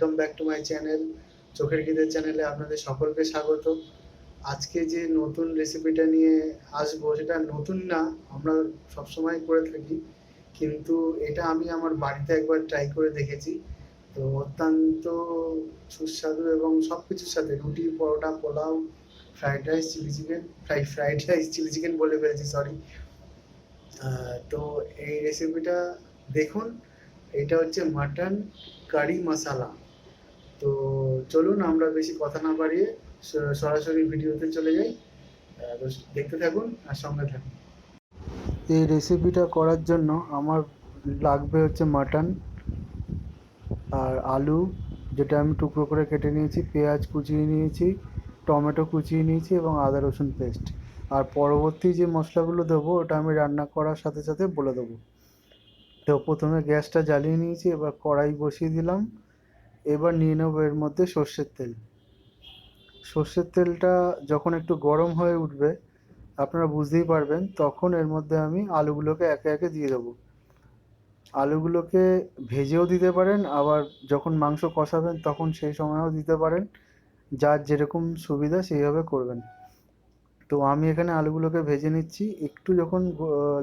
Welcome back to my channel. চোখের খিদের চ্যানেলে আপনাদের সকলকে স্বাগত। আজকে যে নতুন রেসিপিটা নিয়ে আসবো, সেটা নতুন না, আমরা সবসময় করে থাকি, কিন্তু এটা আমি আমার বাড়িতে একবার ট্রাই করে দেখেছি। তো অত্যন্ত সুস্বাদু এবং সব কিছুর সাথে রুটি, paratha, pulao, fried rice, chilli chicken, fried rice chilli chicken বলে ফেলেছি, সরি। তো এই রেসিপিটা দেখুন। এটা হচ্ছে মাটন কারি মশালা। তো চলুন, আমরা বেশি কথা না বাড়িয়ে সরাসরি ভিডিওতে চলে যাই। তো দেখতে থাকুন আর সঙ্গে থাকুন। এই রেসিপিটা করার জন্য আমার লাগবে হচ্ছে মাটন আর আলু, যেটা আমি টুকরো করে কেটে নিয়েছি, পেঁয়াজ কুচিয়ে নিয়েছি, টমেটো কুচিয়ে নিয়েছি এবং আদা রসুন পেস্ট। আর পরবর্তী যে মশলাগুলো দেবো ওটা আমি রান্না করার সাথে সাথে বলে দেবো। তো প্রথমে গ্যাসটা জ্বালিয়ে নিয়েছি, এবার কড়াই বসিয়ে দিলাম। এবার নিয়ে নেবো এর মধ্যে সর্ষের তেল। সর্ষের তেলটা যখন একটু গরম হয়ে উঠবে, আপনারা বুঝতেই পারবেন, তখন এর মধ্যে আমি আলুগুলোকে একে একে দিয়ে দেবো। আলুগুলোকে ভেজেও দিতে পারেন, আবার যখন মাংস কষাবেন তখন সেই সময়ও দিতে পারেন। যার যেরকম সুবিধা সেইভাবে করবেন। তো আমি এখানে আলুগুলোকে ভেজে নিচ্ছি। একটু যখন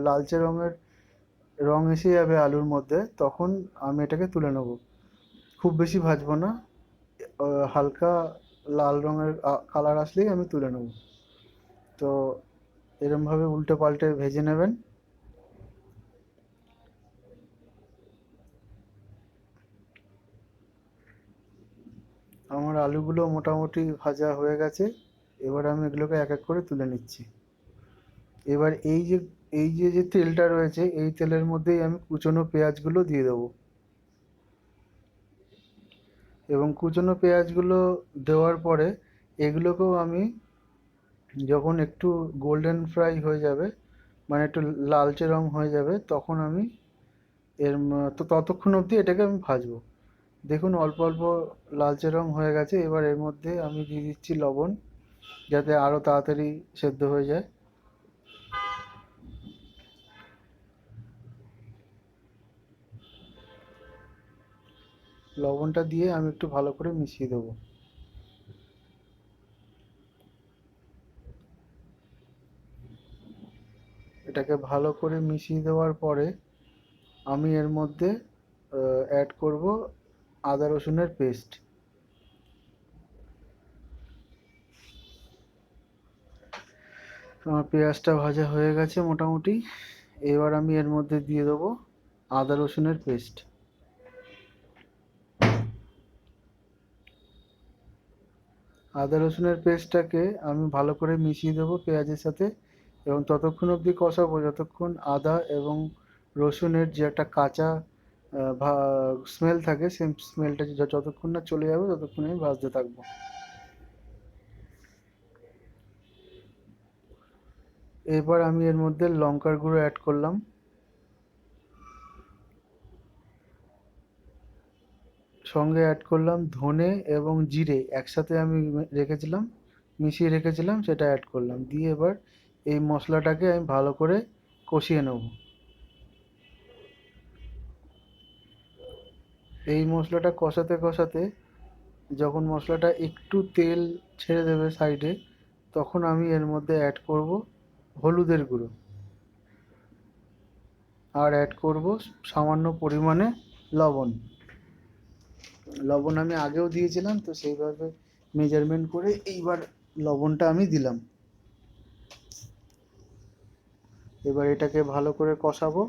লালচে রং এসে যাবে আলুর মধ্যে, তখন আমি এটাকে তুলে নেব। খুব বেশি ভাজবো না, হালকা লাল রঙের কালার আসলেই আমি তুলে নেব। তো এরমভাবে উল্টে পাল্টে ভেজে নেবেন। আমার আলুগুলো মোটামুটি ভাজা হয়ে গেছে। এবার আমি এগুলোকে এক এক করে তুলে নিচ্ছি। এবার এই যে তেলটা রয়েছে, এই তেলের মধ্যেই আমি কুচনো পেঁয়াজগুলো দিয়ে দেবো। এবং কুচনো পেঁয়াজগুলো দেওয়ার পরে এগুলোকেও আমি, যখন একটু গোল্ডেন ফ্রাই হয়ে যাবে, মানে একটু লালচে রং হয়ে যাবে, তখন আমি তো ততক্ষণ অবধি এটাকে আমি ভাজবো। দেখুন অল্প অল্প লালচে রং হয়ে গেছে। এবার এর মধ্যে আমি দিয়ে দিচ্ছি লবণ, যাতে আরও তাড়াতাড়ি সেদ্ধ হয়ে যায়। লবণটা দিয়ে আমি একটু ভালো করে মিশিয়ে দেবো। এটাকে ভালো করে মিশিয়ে দেওয়ার পরে আমি এর মধ্যে অ্যাড করব আদা রসুনের পেস্ট। আমার পেঁয়াজটা ভাজা হয়ে গেছে মোটামুটি। এবার আমি এর মধ্যে দিয়ে দেবো আদা রসুনের পেস্ট। আদা রসুনের পেস্টটাকে আমি ভালো করে মিশিয়ে দেবো পেঁয়াজের সাথে, এবং ততক্ষণ অবধি কষাবো যতক্ষণ আদা এবং রসুনের যে একটা কাঁচা স্মেল থাকে, সেই স্মেলটা যতক্ষণ না চলে যাবে ততক্ষণ আমি ভাজতে থাকবো। এবার আমি এর মধ্যে লঙ্কার গুঁড়ো অ্যাড করলাম। সঙ্গে অ্যাড করলাম ধনে এবং জিরে, একসাথে আমি মিশিয়ে রেখেছিলাম, সেটা অ্যাড করলাম। দিয়ে এবার এই মশলাটাকে আমি ভালো করে কষিয়ে নেব। এই মশলাটা কষাতে কষাতে যখন মশলাটা একটু তেল ছেড়ে দেবে সাইডে, তখন আমি এর মধ্যে অ্যাড করব হলুদের গুঁড়ো, আর অ্যাড করব সামান্য পরিমাণে লবণ। লবণ আমি আগেও দিয়েছিলাম, তো সেইভাবে মেজারমেন্ট করে এইবার লবণটা আমি দিলাম। এবার এটাকে ভালো করে কষাবো।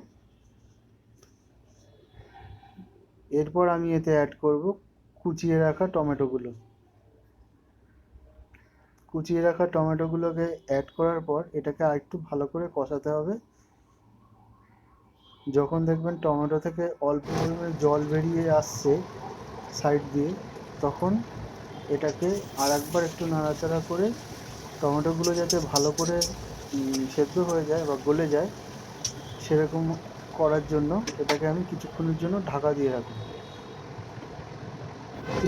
এরপর আমি এতে অ্যাড করব কুচিয়ে রাখা টমেটোগুলো। কুচিয়ে রাখা টমেটোগুলোকে অ্যাড করার পর এটাকে আরেকটু ভালো করে কষাতে হবে। যখন দেখবেন টমেটো থেকে অল্প পরিমাণে জল বেরিয়ে আসছে সাইড দিয়ে, তখন এটাকে আর একবার একটু নাড়াচাড়া করে টমেটোগুলো যাতে ভালো করে সেদ্ধ হয়ে যায় বা গলে যায়, সেরকম করার জন্য এটাকে আমি কিছুক্ষণের জন্য ঢাকা দিয়ে রাখবো।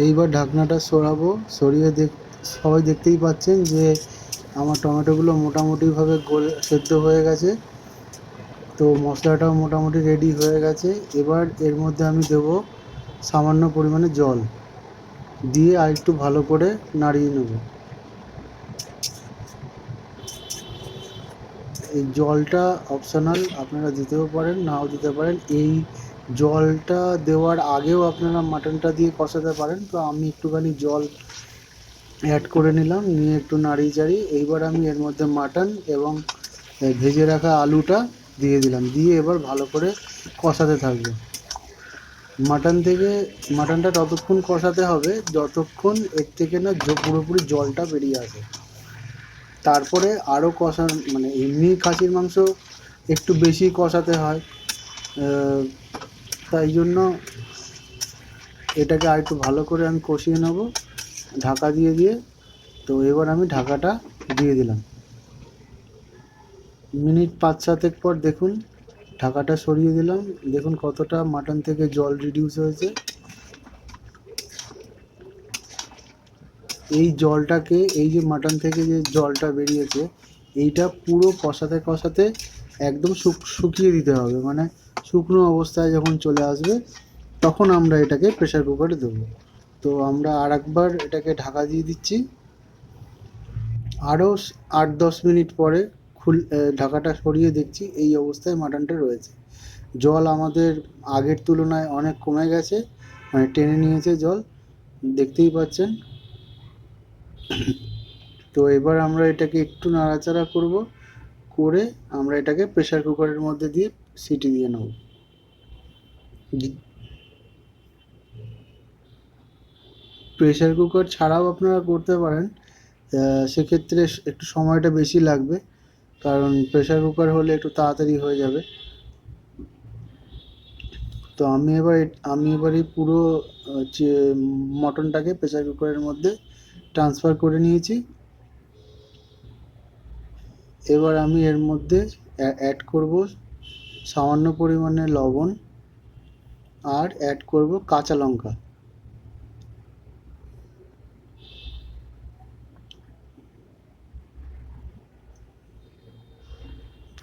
এইবার ঢাকনাটা সরিয়ে সবাই দেখতেই পাচ্ছেন যে আমার টমেটোগুলো মোটামুটিভাবে সেদ্ধ হয়ে গেছে। তো মশলাটাও মোটামুটি রেডি হয়ে গেছে। এবার এর মধ্যে আমি দেব সামান্য পরিমাণে জল। দিয়ে আর একটু ভালো করে নাড়িয়ে নেব। এই জলটা অপশনাল, আপনারা দিতেও পারেন নাও দিতে পারেন। এই জলটা দেওয়ার আগেও আপনারা মাটনটা দিয়ে কষাতে পারেন। তো আমি একটুখানি জল অ্যাড করে নিলাম, নিয়ে একটু নাড়িয়ে চাড়িয়ে এইবার আমি এর মধ্যে মাটন এবং ভেজে রাখা আলুটা দিয়ে দিলাম, দিয়ে এবার ভালো করে কষাতে থাকবো। মাটনটা ততক্ষণ কষাতে হবে যতক্ষণ এর থেকে না পুরোপুরি জলটা বেরিয়ে আসে। তারপরে আরও মানে এমনি খাসির মাংস একটু বেশি কষাতে হয়, তাই জন্য এটাকে আর একটু ভালো করে আমি কষিয়ে নেব ঢাকা দিয়ে দিয়ে। তো এবার আমি ঢাকাটা দিয়ে দিলাম। মিনিট 5-7 পর দেখুন ঢাকাটা সরিয়ে দিলাম, দেখুন কতটা মাটন থেকে জল রিডিউস হয়েছে। এই জলটাকে, এই যে মাটন থেকে যে জলটা বেরিয়েছে, এইটা পুরো কষাতে কষাতে একদম শুকিয়ে দিতে হবে। মানে শুকনো অবস্থায় যখন চলে আসবে তখন আমরা এটাকে প্রেসার কুকারে দেবো। তো আমরা আর একবার এটাকে ঢাকা দিয়ে দিচ্ছি। আরও 8-10 মিনিট পরে ঢাকাটা সরিয়ে দেখছি এই অবস্থায় মাটনটা রয়েছে। জল আমাদের আগের তুলনায় অনেক কমে গেছে, মানে টেনে নিয়েছে জল, দেখতেই পাচ্ছেন। তো এবার আমরা এটাকে একটু নাড়াচাড়া করব, করে আমরা এটাকে প্রেসার কুকারের মধ্যে দিয়ে সিটি দিয়ে নেব। প্রেসার কুকার ছাড়াও আপনারা করতে পারেন, সেক্ষেত্রে একটু সময়টা বেশি লাগবে, কারণ প্রেসার কুকার হলে একটু তাড়াতাড়ি হয়ে যাবে। তো আমি এবার এই পুরো মটনটাকে প্রেসার কুকারের মধ্যে ট্রান্সফার করে নিয়েছি। এবার আমি এর মধ্যে অ্যাড করব সামান্য পরিমাণে লবণ, আর অ্যাড করব কাঁচা লঙ্কা।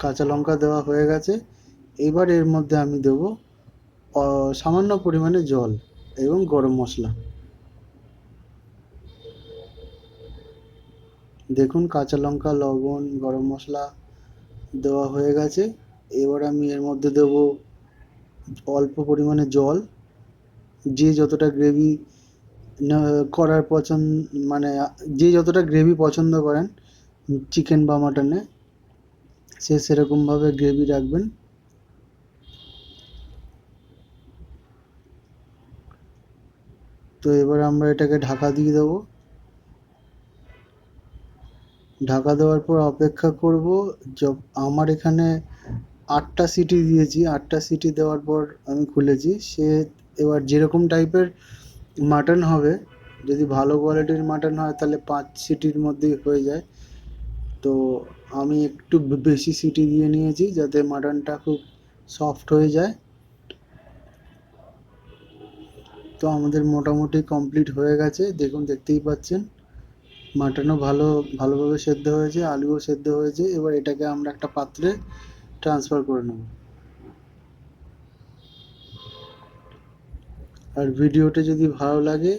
কাঁচা লঙ্কা দেওয়া হয়ে গেছে। এবার এর মধ্যে আমি দেব সামান্য পরিমাণে জল এবং গরম মশলা। দেখুন কাঁচা লঙ্কা, লবণ, গরম মশলা দেওয়া হয়ে গেছে। এবার আমি এর মধ্যে দেব অল্প পরিমাণে জল। যে যতটা গ্রেভি করার মানে যে যতটা গ্রেভি পছন্দ করেন চিকেন বা মাটনে, সেরকমভাবে গ্রেভি রাখবেন। তো এবার আমরা এটাকে ঢাকা দিয়ে দেবো। ঢাকা দেওয়ার পর অপেক্ষা করব। আমার এখানে 8টা সিটি দিয়েছি, 8টা সিটি দেওয়ার পর আমি খুলেছি। এবার যেরকম টাইপের মাটন হবে, যদি ভালো কোয়ালিটির মাটন হয় তাহলে 5 সিটির মধ্যেই হয়ে যায়। তো আমি একটু বেশি সিটি দিয়ে নিয়েছি যাতে মাটনটা খুব সফট হয়ে যায়। তো আমাদের মোটামুটি কমপ্লিট হয়ে গেছে, দেখুন দেখতেই পাচ্ছেন মাটনও ভালোভাবে সেদ্ধ হয়েছে, আলুও সেদ্ধ হয়েছে। এবার এটাকে আমরা একটা পাত্রে ট্রান্সফার করে নেব। আর ভিডিওটা যদি ভালো লাগে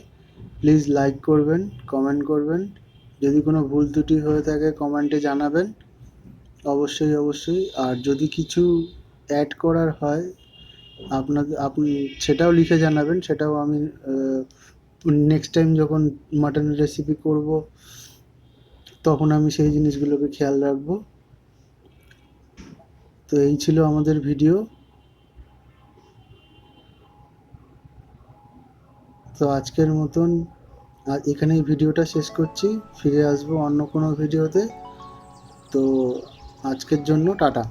প্লিজ লাইক করবেন, কমেন্ট করবেন। যদি কোনো ভুল ত্রুটি হয়ে থাকে কমেন্টে জানাবেন অবশ্যই। আর যদি কিছু অ্যাড করার হয় আপনি সেটাও লিখে জানাবেন, সেটাও আমি নেক্সট টাইম যখন মাটনের রেসিপি করব তখন আমি সেই জিনিসগুলোকে খেয়াল রাখবো। তো এই ছিল আমাদের ভিডিও। তো আজকের মতন এখানেই ভিডিওটা শেষ করছি। ফিরে আসবো অন্য কোনো ভিডিওতে। তো আজকের জন্য টাটা।